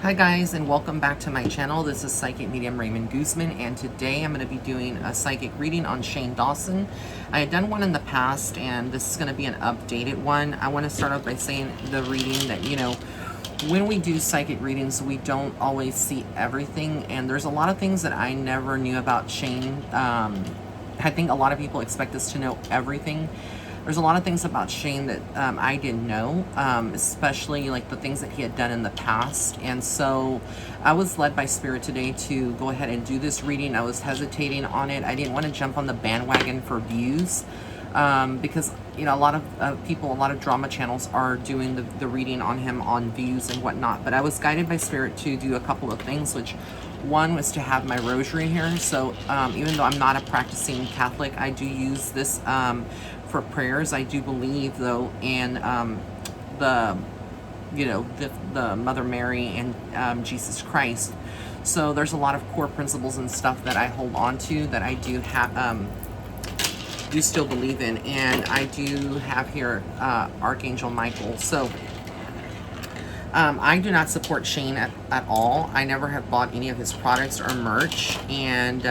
Hi guys, and welcome back to my channel. This is Psychic Medium Raymond Guzman, and today I'm going to be doing a psychic reading on Shane Dawson. I had done one in the past, and this is going to be an updated one. I want to start off by saying the reading that, when we do psychic readings, we don't always see everything, and there's a lot of things that I never knew about Shane. I think a lot of people expect us to know everything. There's a lot of things about Shane that I didn't know, especially like the things that he had done in the past. And so I was led by Spirit today to go ahead and do this reading. I was hesitating on it. I didn't want to jump on the bandwagon for views because, a lot of people, a lot of drama channels are doing the reading on him on views and whatnot. But I was guided by Spirit to do a couple of things, which one was to have my rosary here. So even though I'm not a practicing Catholic, I do use this for prayers. I do believe though in the Mother Mary and Jesus Christ. So there's a lot of core principles and stuff that I hold on to that I do have do still believe in, and I do have here Archangel Michael. So I do not support Shane at all. I never have bought any of his products or merch, and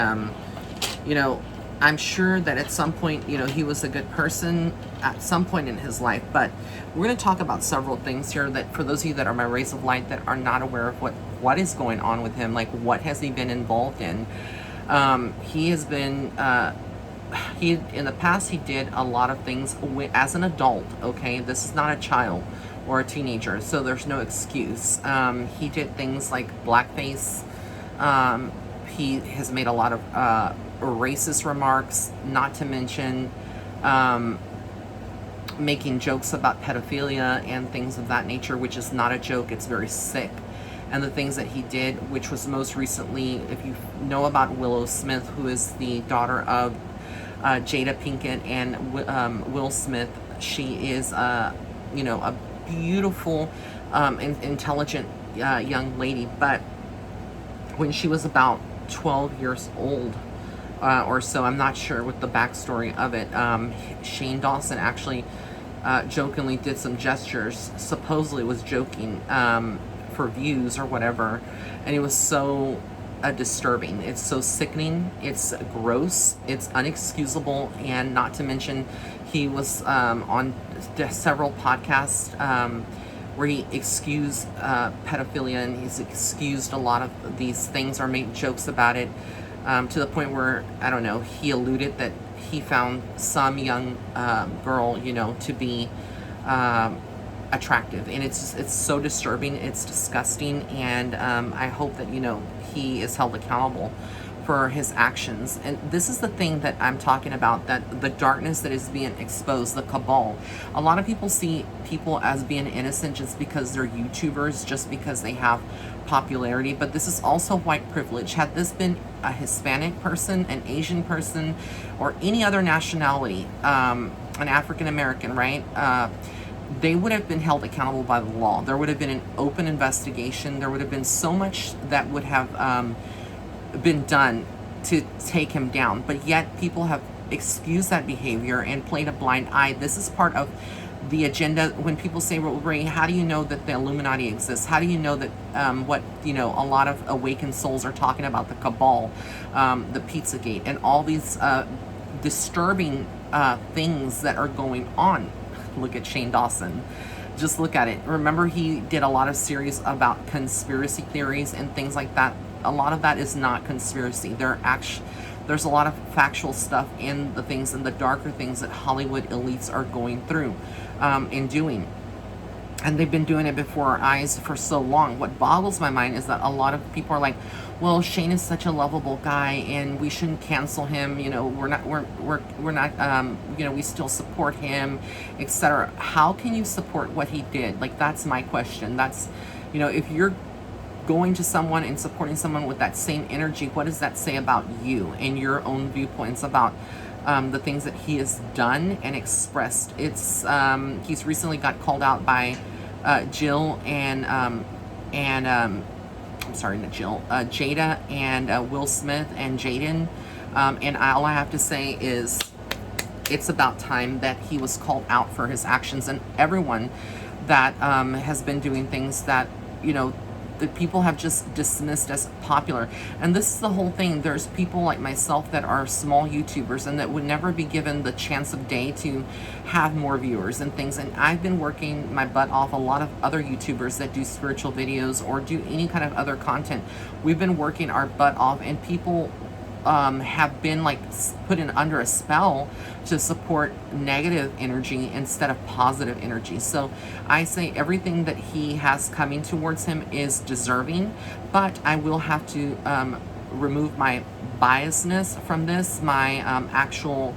I'm sure that at some point, he was a good person at some point in his life. But we're going to talk about several things here that, for those of you that are my rays of light that are not aware of what is going on with him, like what has he been involved in. He has been, in the past, he did a lot of things as an adult, okay? This is not a child or a teenager, so there's no excuse. He did things like blackface. He has made a lot of racist remarks, not to mention making jokes about pedophilia and things of that nature, which is not a joke, it's very sick. And the things that he did, which was most recently, if you know about Willow Smith, who is the daughter of Jada Pinkett and Will Smith, she is a beautiful intelligent young lady. But when she was about 12 years old or so, I'm not sure what the backstory of it, Shane Dawson actually jokingly did some gestures, supposedly was joking for views or whatever, and it was so disturbing. It's so sickening, it's gross, it's unexcusable, and not to mention he was on several podcasts where he excused pedophilia, and he's excused a lot of these things or made jokes about it, to the point where, I don't know, he alluded that he found some young girl, to be attractive. And it's so disturbing, it's disgusting, and I hope that, he is held accountable for his actions. And this is the thing that I'm talking about, that the darkness that is being exposed, the cabal. A lot of people see people as being innocent just because they're YouTubers, just because they have popularity, but this is also white privilege. Had this been a Hispanic person, an Asian person, or any other nationality, an African American, right, they would have been held accountable by the law. There would have been an open investigation. There would have been so much that would have been done to take him down, but yet people have excused that behavior and played a blind eye. This is part of the agenda. When people say, well, Ray, how do you know that the Illuminati exists? How do you know that what a lot of awakened souls are talking about, the cabal, the Pizzagate, and all these disturbing things that are going on? Look at Shane Dawson. Just look at it. Remember, he did a lot of series about conspiracy theories and things like that. A lot of that is not conspiracy. There's a lot of factual stuff in the things and the darker things that Hollywood elites are going through and doing. And they've been doing it before our eyes for so long. What boggles my mind is that a lot of people are like, well, Shane is such a lovable guy and we shouldn't cancel him. We're not, we still support him, etc. How can you support what he did? Like, that's my question. That's, if you're going to someone and supporting someone with that same energy, what does that say about you and your own viewpoints about the things that he has done and expressed? It's he's recently got called out by Jill and I'm sorry, not Jill, Jada and Will Smith and Jaden, and all I have to say is it's about time that he was called out for his actions, and everyone that has been doing things that that people have just dismissed as popular. And this is the whole thing. There's people like myself that are small YouTubers and that would never be given the chance of day to have more viewers and things. And I've been working my butt off. A lot of other YouTubers that do spiritual videos or do any kind of other content, we've been working our butt off, and people have been like put in under a spell to support negative energy instead of positive energy. So I say everything that he has coming towards him is deserving, but I will have to remove my biasness from this, my actual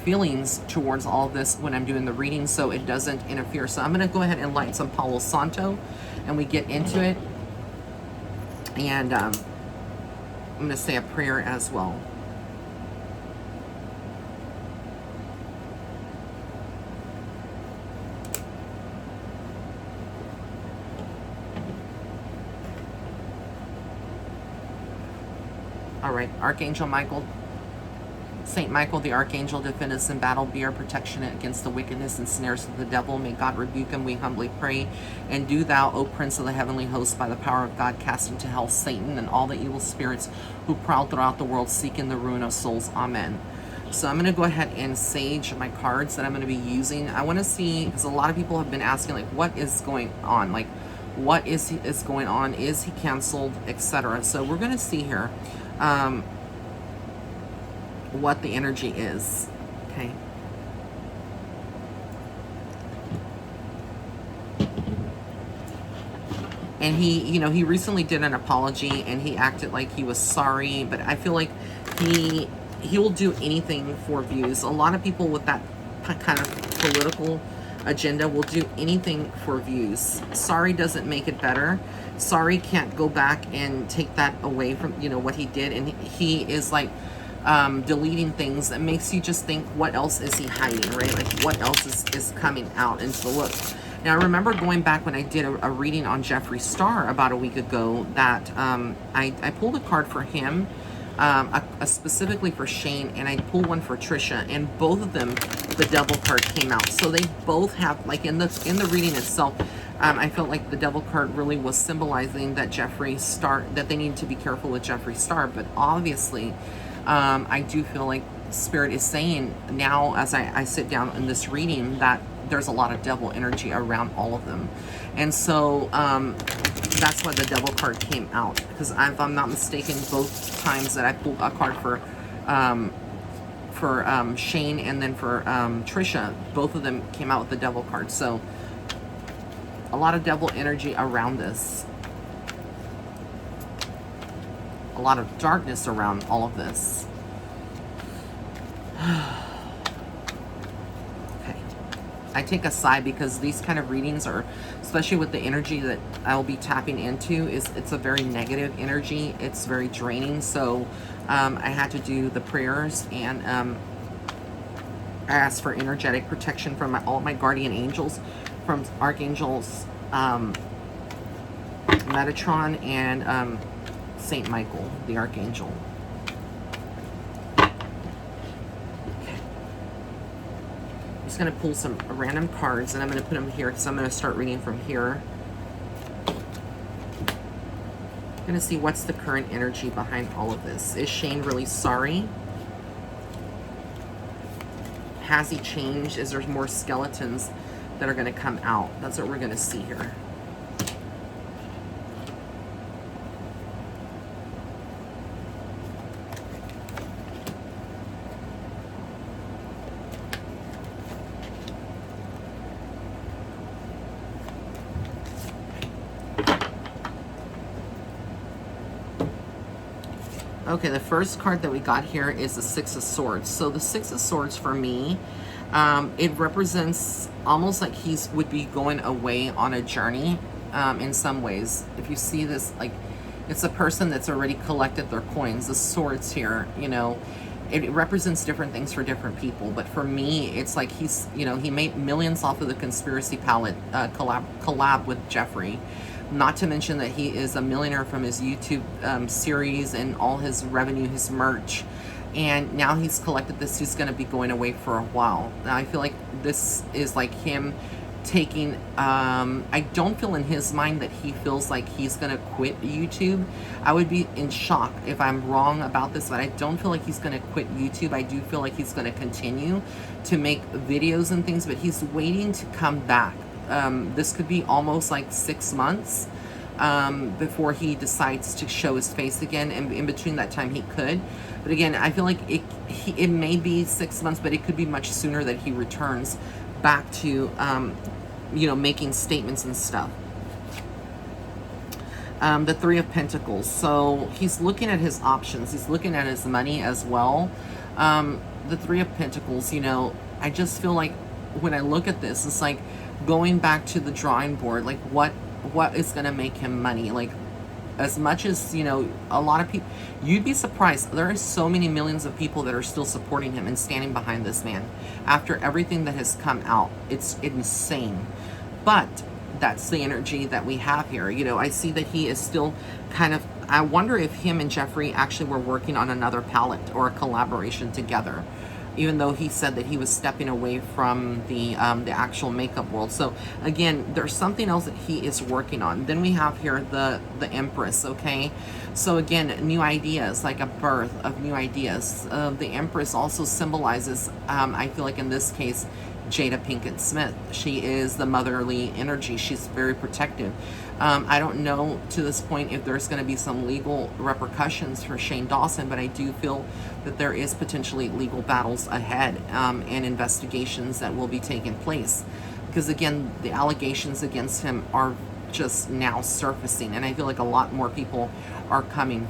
feelings towards all this when I'm doing the reading, so it doesn't interfere. So I'm going to go ahead and light some Palo Santo and we get into it. And I'm going to say a prayer as well. All right, Archangel Michael, Saint Michael, the Archangel, defend us in battle, be our protection against the wickedness and snares of the devil. May God rebuke him, we humbly pray. And do thou, O Prince of the heavenly host, by the power of God, cast into hell Satan and all the evil spirits who prowl throughout the world, seeking the ruin of souls. Amen. So I'm going to go ahead and sage my cards that I'm going to be using. I want to see, because a lot of people have been asking, like, what is going on? Like, what is going on? Is he canceled, etc.? So we're going to see here what the energy is. Okay. And he, you know, he recently did an apology and he acted like he was sorry, but I feel like he will do anything for views. A lot of people with that kind of political agenda will do anything for views. Sorry doesn't make it better. Sorry can't go back and take that away from, you know, what he did. And he is like deleting things that makes you just think, what else is he hiding, right? Like, what else is coming out into the look? Now, I remember going back when I did a reading on Jeffree Star about a week ago that I pulled a card for him, specifically for Shane, and I pulled one for Trisha, and both of them, the Devil card came out. So they both have, like, in the reading itself, I felt like the Devil card really was symbolizing that Jeffree Star, that they need to be careful with Jeffree Star. But obviously, I do feel like Spirit is saying now, as I sit down in this reading, that there's a lot of devil energy around all of them. And so that's why the Devil card came out, because if I'm not mistaken, both times that I pulled a card for Shane and then for Trisha, both of them came out with the Devil card. So a lot of devil energy around this, a lot of darkness around all of this. I take a sigh, because these kind of readings are, especially with the energy that I'll be tapping into, it's a very negative energy. It's very draining. So I had to do the prayers, and I asked for energetic protection from all my guardian angels, from Archangels Metatron and Saint Michael, the Archangel. I'm going to pull some random cards, and I'm going to put them here because I'm going to start reading from here. I'm going to see what's the current energy behind all of this. Is Shane really sorry? Has he changed? Is there more skeletons that are going to come out? That's what we're going to see here. Okay, the first card that we got here is the Six of Swords. So the Six of Swords for me, it represents almost like would be going away on a journey in some ways. If you see this, like, it's a person that's already collected their coins. The swords here, you know, it represents different things for different people. But for me, it's like he's, you know, he made millions off of the Conspiracy Palette collab with Jeffree. Not to mention that he is a millionaire from his YouTube series and all his revenue, his merch. And now he's collected this. He's going to be going away for a while. Now I feel like this is like him taking, I don't feel in his mind that he feels like he's going to quit YouTube. I would be in shock if I'm wrong about this, but I don't feel like he's going to quit YouTube. I do feel like he's going to continue to make videos and things, but he's waiting to come back. This could be almost like 6 months before he decides to show his face again, and in between that time he could. But again, I feel like it may be 6 months, but it could be much sooner that he returns back to you know, making statements and stuff. The Three of Pentacles. So he's looking at his options. He's looking at his money as well. The Three of Pentacles, you know, I just feel like when I look at this, it's like going back to the drawing board. Like what is going to make him money? Like, as much as, you know, a lot of people, you'd be surprised. There are so many millions of people that are still supporting him and standing behind this man after everything that has come out. It's insane. But that's the energy that we have here. You know, I see that he is still kind of, I wonder if him and Jeffrey actually were working on another palette or a collaboration together, even though he said that he was stepping away from the actual makeup world. So again, there's something else that he is working on. Then we have here the Empress, okay? So again, new ideas, like a birth of new ideas. The Empress also symbolizes, I feel like in this case, Jada Pinkett Smith. She is the motherly energy. She's very protective. I don't know to this point if there's going to be some legal repercussions for Shane Dawson, but I do feel that there is potentially legal battles ahead and investigations that will be taking place. Because again, the allegations against him are just now surfacing, and I feel like a lot more people are going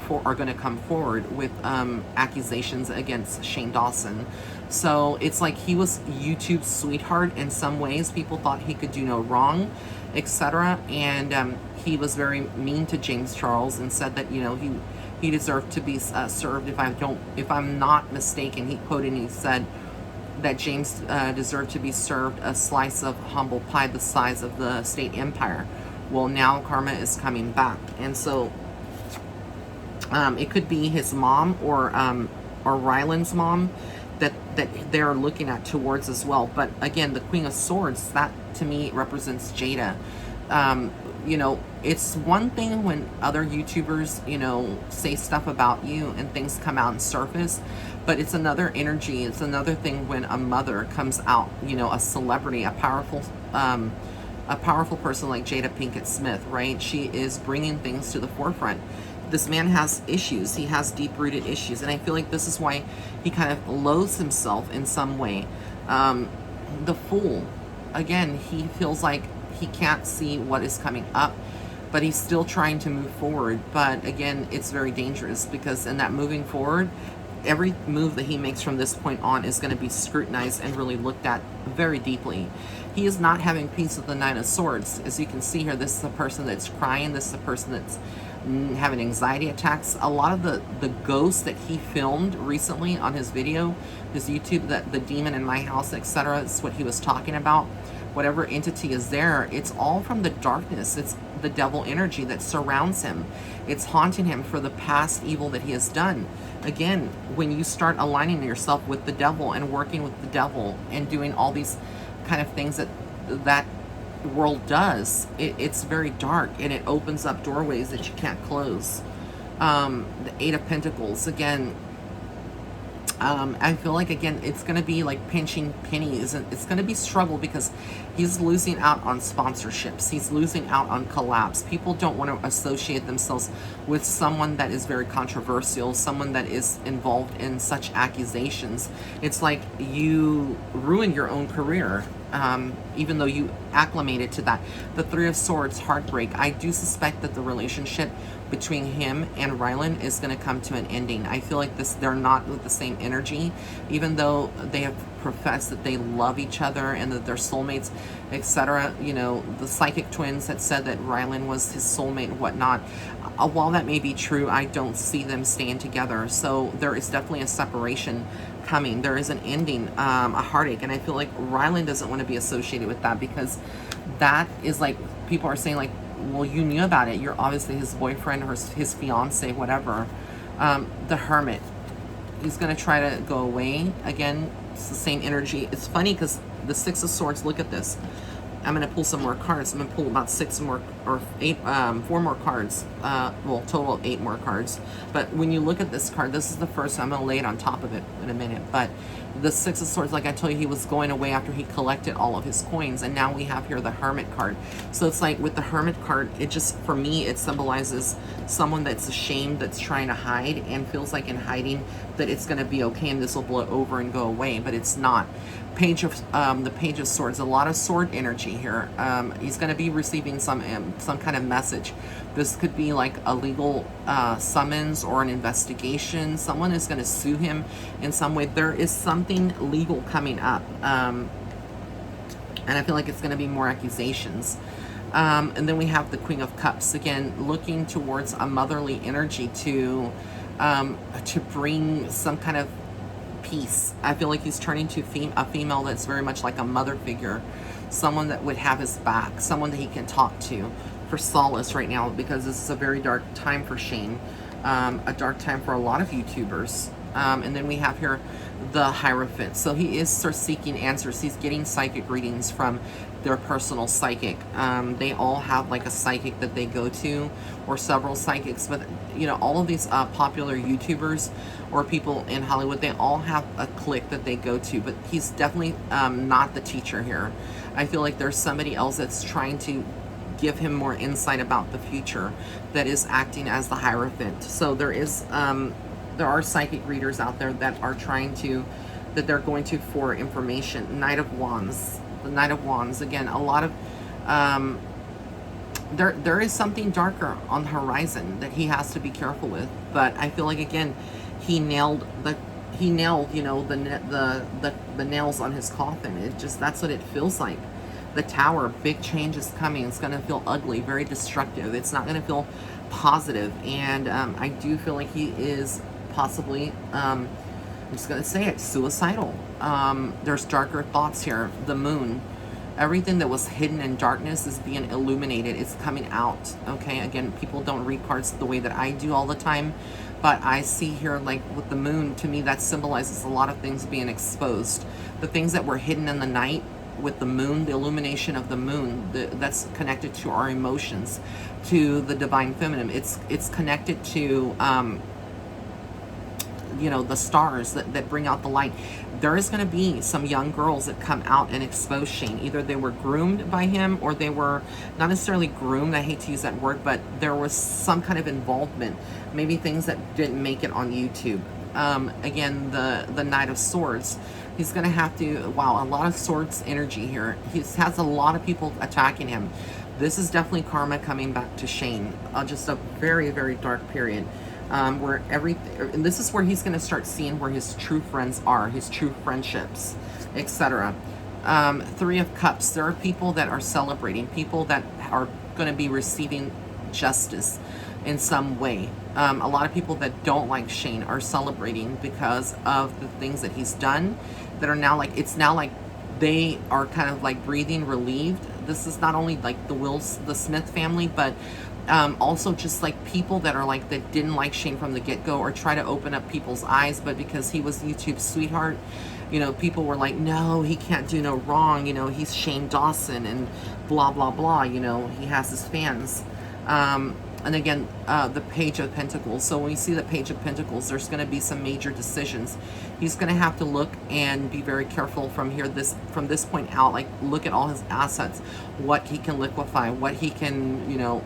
to come forward with accusations against Shane Dawson. So it's like he was YouTube's sweetheart in some ways. People thought he could do no wrong, etc. And he was very mean to James Charles and said that, you know, he deserved to be served. If I'm not mistaken, he quoted and he said that James deserved to be served a slice of humble pie the size of the state empire. Well, now karma is coming back, and so it could be his mom or Ryland's mom that they're looking at towards as well. But again, the Queen of Swords, that to me represents Jada. You know, it's one thing when other YouTubers, you know, say stuff about you and things come out and surface, but it's another energy. It's another thing when a mother comes out, you know, a celebrity, a powerful person like Jada Pinkett Smith, right? She is bringing things to the forefront. This man has issues. He has deep-rooted issues, and I feel like this is why he kind of loathes himself in some way. The Fool, again, he feels like he can't see what is coming up, but he's still trying to move forward. But again, it's very dangerous, because in that moving forward, every move that he makes from this point on is going to be scrutinized and really looked at very deeply. He is not having peace with the Nine of Swords. As you can see here, this is a person that's crying. This is a person that's having anxiety attacks. A lot of the ghosts that he filmed recently on his video, his YouTube, that the demon in my house, etc., is what he was talking about. Whatever entity is there, it's all from the darkness. It's the devil energy that surrounds him. It's haunting him for the past evil that he has done. Again, when you start aligning yourself with the devil and working with the devil and doing all these kind of things that world does, it's very dark, and it opens up doorways that you can't close. The Eight of Pentacles, again, I feel like, again, it's going to be like pinching pennies, and it's going to be struggle because he's losing out on sponsorships. He's losing out on collabs. People don't want to associate themselves with someone that is very controversial, someone that is involved in such accusations. It's like you ruin your own career, even though you acclimated to that. The Three of Swords, heartbreak. I do suspect that the relationship between him and Ryland is going to come to an ending. I feel like they're not with the same energy, even though they have professed that they love each other and that they're soulmates, etc. You know, the psychic twins had said that Ryland was his soulmate and whatnot. While that may be true, I don't see them staying together. So there is definitely a separation coming. There is an ending, a heartache, and I feel like Ryland doesn't want to be associated with that, because that is like, people are saying like, well, you knew about it. You're obviously his boyfriend or his fiance, whatever. The Hermit, he's going to try to go away. Again, it's the same energy. It's funny because the Six of Swords, look at this. I'm going to pull some more cards. I'm going to pull about 6 more or 8, 4 more cards. Well, total of 8 more cards. But when you look at this card, this is the first. I'm going to lay it on top of it in a minute. But the 6 of Swords, like I told you, he was going away after he collected all of his coins. And now we have here the Hermit card. So it's like with the Hermit card, it just, for me, it symbolizes someone that's ashamed, that's trying to hide and feels like in hiding that it's going to be okay and this will blow over and go away. But it's not. The Page of Swords, a lot of sword energy here. He's going to be receiving some kind of message. This could be like a legal summons or an investigation. Someone is going to sue him in some way. There is something legal coming up, and I feel like it's going to be more accusations. And then we have the Queen of Cups, again looking towards a motherly energy to bring some kind of peace. I feel like he's turning to a female that's very much like a mother figure, someone that would have his back, someone that he can talk to for solace right now, because this is a very dark time for Shane, a dark time for a lot of YouTubers. And then we have here the Hierophant. So he is sort of seeking answers. He's getting psychic readings from their personal psychic. They all have like a psychic that they go to, or several psychics. But you know, all of these popular YouTubers or people in Hollywood, they all have a clique that they go to. But he's definitely not the teacher here. I feel like there's somebody else that's trying to give him more insight about the future that is acting as the Hierophant. So there is there are psychic readers out there that are trying to, that they're going to for information. Knight of Wands. The Knight of Wands, again, a lot of there is something darker on the horizon that he has to be careful with. But I feel like, again, he nailed you know, the nails on his coffin. It just, that's what it feels like. The Tower, big change is coming. It's going to feel ugly, very destructive. It's not going to feel positive. And I do feel like he is possibly, I'm just going to say it, suicidal. There's darker thoughts here. The Moon. Everything that was hidden in darkness is being illuminated. It's coming out. Okay, again, people don't read cards the way that I do all the time. But I see here, like with the Moon, to me, that symbolizes a lot of things being exposed. The things that were hidden in the night, with the Moon, the illumination of the Moon, that's connected to our emotions, to the Divine Feminine. It's connected to you know, the stars that bring out the light. There is going to be some young girls that come out and expose Shane. Either they were groomed by him, or they were not necessarily groomed, I hate to use that word, but there was some kind of involvement, maybe things that didn't make it on YouTube. Again, the Knight of Swords, he's going to have to, wow, a lot of swords energy here. He has a lot of people attacking him. This is definitely karma coming back to Shane. Just a very, very dark period. Where and this is where he's going to start seeing where his true friends are, his true friendships, etc. 3 of Cups, there are people that are celebrating, people that are going to be receiving justice in some way. A lot of people that don't like Shane are celebrating because of the things that he's done, that are now like, it's now like they are kind of like breathing relieved. This is not only like the Smith family, but also just like people that are like, that didn't like Shane from the get-go, or try to open up people's eyes, but because he was YouTube's sweetheart, you know, people were like, no, he can't do no wrong, you know, he's Shane Dawson and blah blah blah, you know, he has his fans. And again, the Page of Pentacles. So when we see the Page of Pentacles, there's going to be some major decisions. He's going to have to look and be very careful from here, from this point out, like look at all his assets, what he can liquefy, what he can, you know,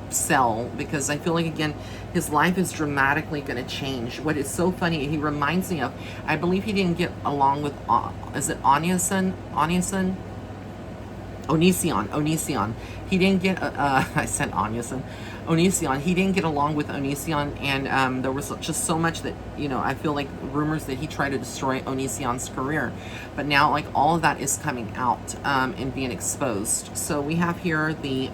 sell, because I feel like, again, his life is dramatically going to change. What is so funny, he reminds me of, I believe he didn't get along with, is it Onision? Onision. He didn't get, I said Onision. Onision. He didn't get along with Onision, and there was just so much that, you know, I feel like rumors that he tried to destroy Onision's career. But now, like, all of that is coming out and being exposed. So we have here the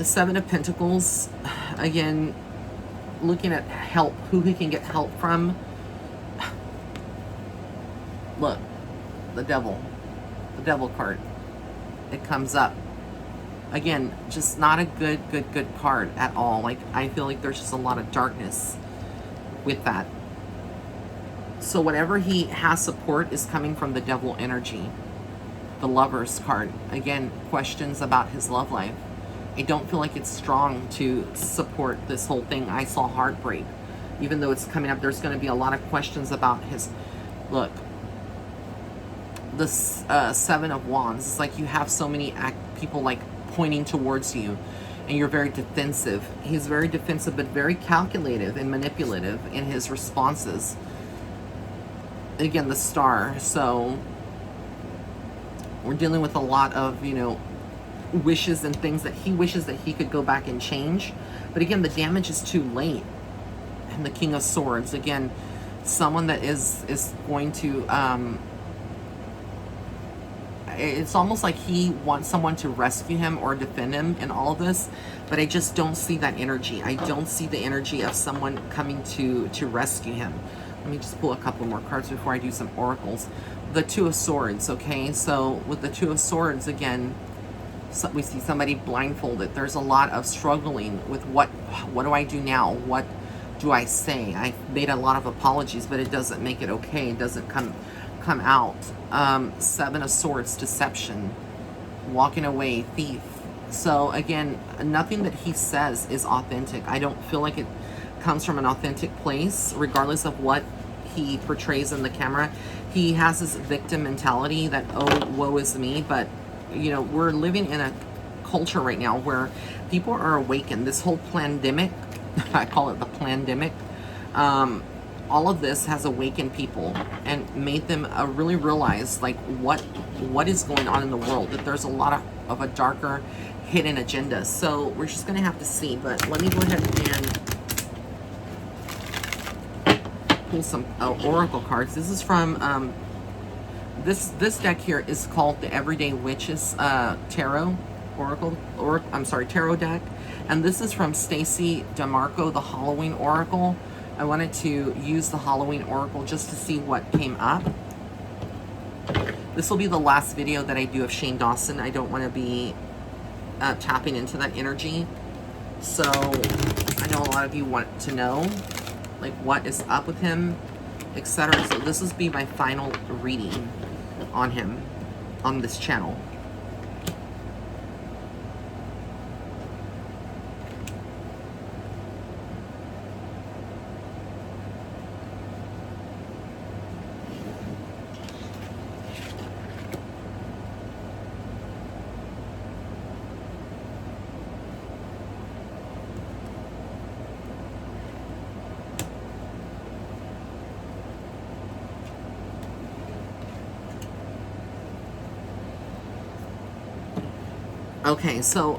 7 of Pentacles. Again, looking at help, who he can get help from. Look, the Devil. The Devil card. It comes up. Again, just not a good card at all. Like, I feel like there's just a lot of darkness with that. So whatever he has support is coming from the Devil energy. the Lovers card. Again, questions about his love life. I don't feel like it's strong to support this whole thing. I saw heartbreak. Even though it's coming up, there's going to be a lot of questions about his... Look, the Seven of Wands. It's like you have so many people like pointing towards you, and you're very defensive. He's very defensive, but very calculative and manipulative in his responses. Again, the Star. So we're dealing with a lot of, you know, wishes and things that he wishes that he could go back and change. But again, the damage is too late. And the King of Swords, again, someone that is going to it's almost like he wants someone to rescue him or defend him in all of this, but I just don't see that energy. I don't see the energy of someone coming to rescue him. Let me just pull a couple more cards before I do some oracles. The Two of Swords, okay? So with the Two of Swords, again, so we see somebody blindfolded. There's a lot of struggling with what do I do now? What do I say? I made a lot of apologies, but it doesn't make it okay. It doesn't come out. Seven of Swords, deception, walking away, thief. So again, nothing that he says is authentic. I don't feel like it comes from an authentic place, regardless of what he portrays in the camera. He has this victim mentality that, oh, woe is me. But you know, we're living in a culture right now where people are awakened. This whole pandemic, I call it the pandemic, all of this has awakened people and made them really realize like what is going on in the world, that there's a lot of a darker hidden agenda. So we're just gonna have to see. But let me go ahead and pull some oracle cards. This is from this deck here is called the Everyday Witches Tarot Tarot deck, and this is from Stacy DeMarco, the Halloween Oracle. I wanted to use the Halloween Oracle just to see what came up. This will be the last video that I do of Shane Dawson. I don't want to be tapping into that energy. So I know a lot of you want to know like what is up with him, etc. So this will be my final reading on him on this channel. Okay, so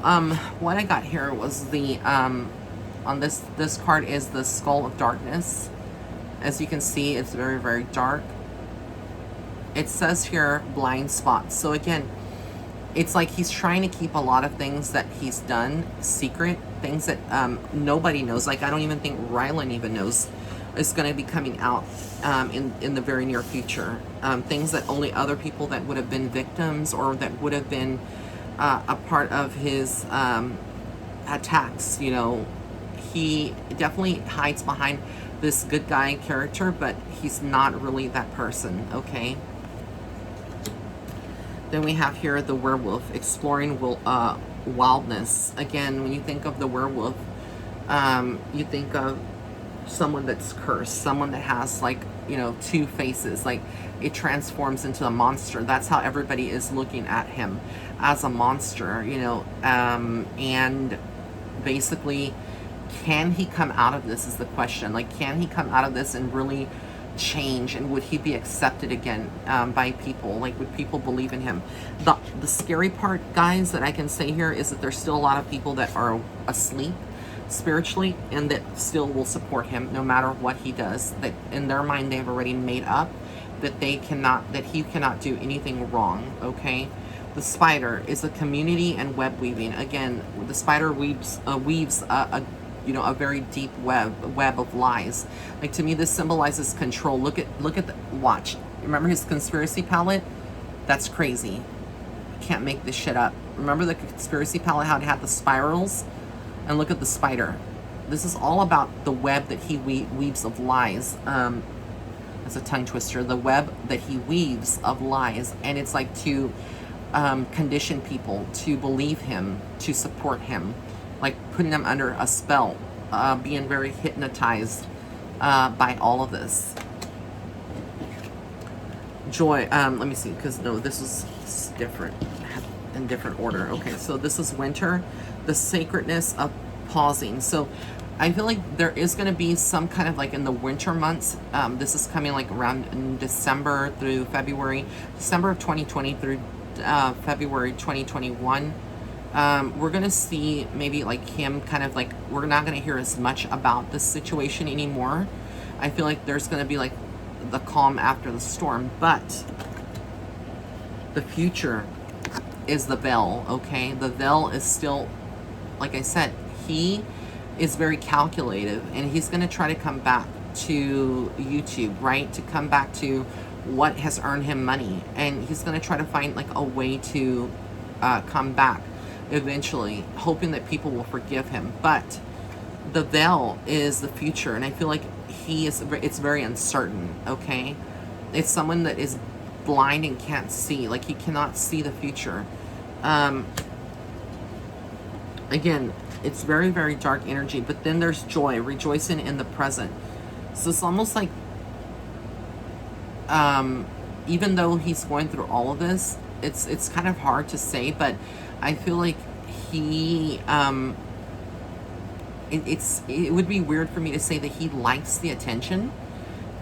what I got here was the on this card is the Skull of Darkness. As you can see, it's very, very dark. It says here blind spots. So again, it's like he's trying to keep a lot of things that he's done secret, things that nobody knows. Like I don't even think Rylan even knows is going to be coming out in the very near future. Things that only other people that would have been victims or that would have been a part of his attacks. You know, he definitely hides behind this good guy character, but he's not really that person, okay? Then we have here the werewolf, exploring wildness. Again, when you think of the werewolf, you think of someone that's cursed, someone that has like, you know, two faces, like it transforms into a monster. That's how everybody is looking at him, as a monster, you know. And basically, can he come out of this is the question. Like, can he come out of this and really change, and would he be accepted again by people? Like, would people believe in him? The scary part, guys, that I can say here is that there's still a lot of people that are asleep spiritually and that still will support him no matter what he does. That in their mind they've already made up that he cannot do anything wrong, okay? The spider is a community and web weaving. Again, the spider weaves a you know, a very deep web of lies. Like, to me, this symbolizes control. Look at the watch. Remember his conspiracy palette? That's crazy. Can't make this shit up. Remember the conspiracy palette, how it had the spirals? And look at the spider. This is all about the web that he weaves of lies. It's a tongue twister. The web that he weaves of lies, and it's like to condition people to believe him, to support him, like putting them under a spell, being very hypnotized by all of this. Joy, let me see, because no, this is different, in different order. Okay, so this is winter, the sacredness of pausing. So I feel like there is going to be some kind of like in the winter months. This is coming like around in December through February, December of 2020 through February 2021. We're going to see maybe like him kind of like, we're not going to hear as much about this situation anymore. I feel like there's going to be like the calm after the storm, but the future is the veil, okay? The veil is still, like I said, he is very calculative, and he's going to try to come back to YouTube, right? To come back to what has earned him money, and he's going to try to find like a way to come back eventually, hoping that people will forgive him. But the veil is the future, and I feel like it's very uncertain, okay? It's someone that is blind and can't see, like he cannot see the future. Again, it's very, very dark energy, but then there's joy, rejoicing in the present. So it's almost like, even though he's going through all of this, it's kind of hard to say, but I feel like he, it would be weird for me to say that he likes the attention,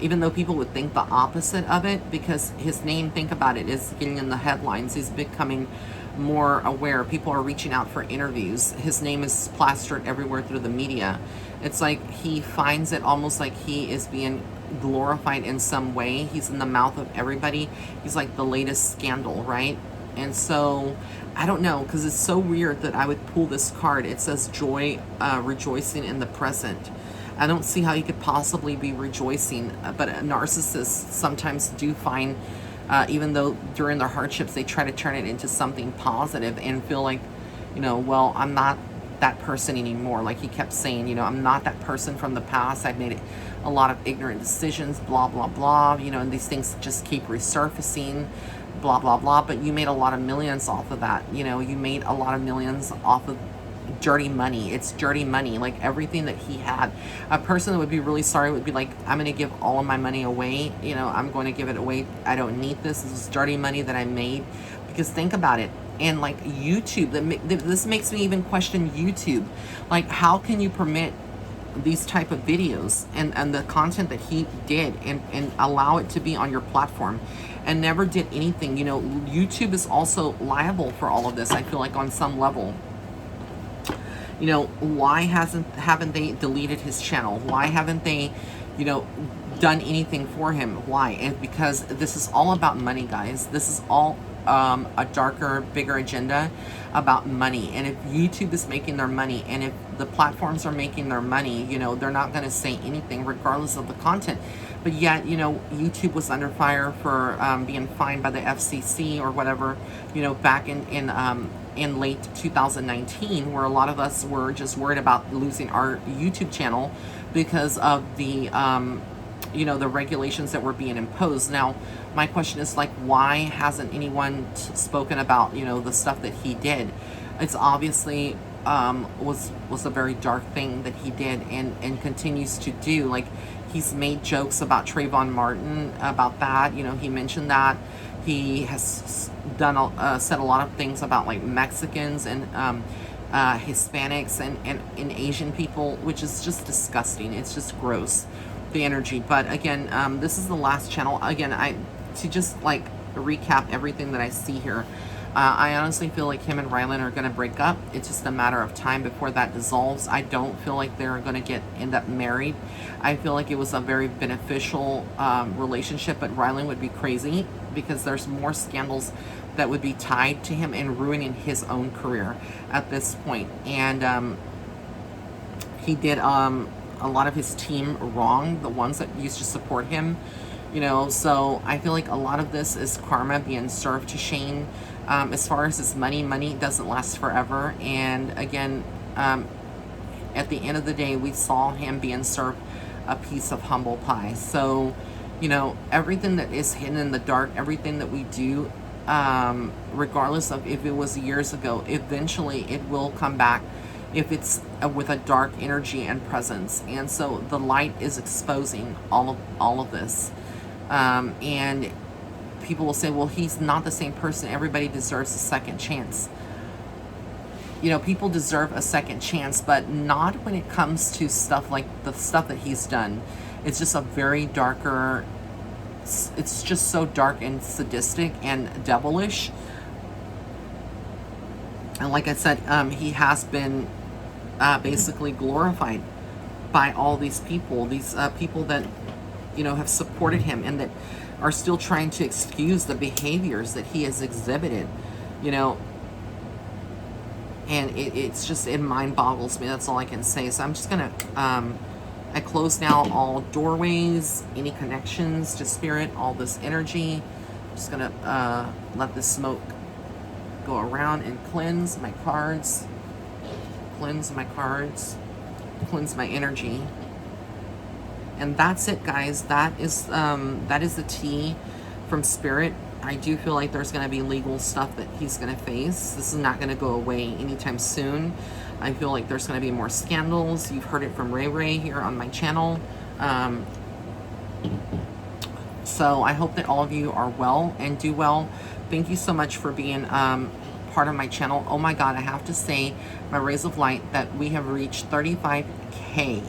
even though people would think the opposite of it, because his name, think about it, is getting in the headlines. He's becoming more aware. People are reaching out for interviews. His name is plastered everywhere through the media. It's like he finds it almost like he is being glorified in some way. He's in the mouth of everybody. He's like the latest scandal, right? And so I don't know, because it's so weird that I would pull this card. It says joy, rejoicing in the present. I don't see how you could possibly be rejoicing, but narcissists sometimes do find, even though during their hardships, they try to turn it into something positive and feel like, you know, well, I'm not that person anymore. Like he kept saying, you know, I'm not that person from the past. I've made a lot of ignorant decisions, blah, blah, blah, you know, and these things just keep resurfacing, blah, blah, blah. But you made a lot of millions off of that. You know, you made a lot of millions off of dirty money. It's dirty money. Like everything that he had, a person that would be really sorry would be like, I'm going to give all of my money away. You know, I'm going to give it away. I don't need this. This is dirty money that I made. Because think about it. And like YouTube, this makes me even question YouTube. Like, how can you permit these type of videos and the content that he did and allow it to be on your platform and never did anything? You know, YouTube is also liable for all of this, I feel like, on some level. You know, why haven't they deleted his channel? Why haven't they, you know, done anything for him? Why? And because this is all about money, guys. This is all a darker, bigger agenda about money. And if YouTube is making their money, and if the platforms are making their money, you know, they're not going to say anything regardless of the content. But yet, you know, YouTube was under fire for being fined by the FCC or whatever, you know, back in late 2019, where a lot of us were just worried about losing our YouTube channel because of the, you know, the regulations that were being imposed. Now, my question is like, why hasn't anyone spoken about, you know, the stuff that he did? It's obviously was a very dark thing that he did and continues to do. Like, he's made jokes about Trayvon Martin, about that. You know, he mentioned that. He has done said a lot of things about like Mexicans and Hispanics and Asian people, which is just disgusting. It's just gross, the energy. But again, this is the last channel. Again, to just like recap everything that I see here, I honestly feel like him and Rylan are going to break up. It's just a matter of time before that dissolves. I don't feel like they're going to end up married. I feel like it was a very beneficial relationship, but Rylan would be crazy because there's more scandals that would be tied to him and ruining his own career at this point. And he did a lot of his team wrong, the ones that used to support him, you know. So I feel like a lot of this is karma being served to Shane. As far as his money doesn't last forever. And again, at the end of the day, we saw him being served a piece of humble pie. So, you know, everything that is hidden in the dark, everything that we do regardless of if it was years ago, eventually it will come back if it's with a dark energy and presence. And so the light is exposing all of this. And people will say, well, he's not the same person. Everybody deserves a second chance. You know, people deserve a second chance, but not when it comes to stuff like the stuff that he's done. It's just a very darker, it's just so dark and sadistic and devilish. And like I said, he has been basically glorified by all these people that, you know, have supported him and that are still trying to excuse the behaviors that he has exhibited, you know. And it's just, it mind boggles me. That's all I can say. So I'm just gonna, I close now all doorways, any connections to spirit, all this energy. I'm just gonna let the smoke go around and cleanse my cards, cleanse my energy. And that's it, guys. That is the tea from spirit. I do feel like there's going to be legal stuff that he's going to face. This is not going to go away anytime soon. I feel like there's going to be more scandals. You've heard it from Ray here on my channel. So I hope that all of you are well and do well. Thank you so much for being part of my channel. Oh my God, I have to say, my rays of light, that we have reached 35K.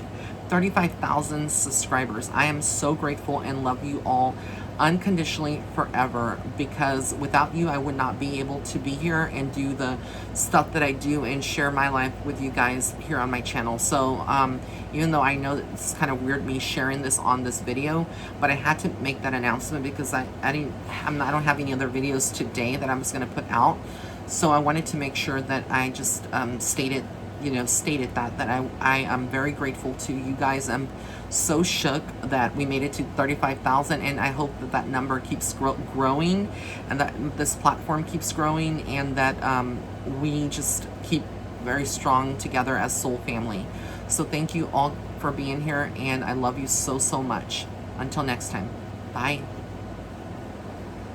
35,000 subscribers. I am so grateful and love you all unconditionally forever, because without you I would not be able to be here and do the stuff that I do and share my life with you guys here on my channel. So even though I know that it's kind of weird me sharing this on this video, but I had to make that announcement because I don't have any other videos today that I'm just going to put out. So I wanted to make sure that I just stated that I am very grateful to you guys. I'm so shook that we made it to 35,000, and I hope that that number keeps growing, and that this platform keeps growing, and that we just keep very strong together as soul family. So thank you all for being here, and I love you so much. Until next time, bye.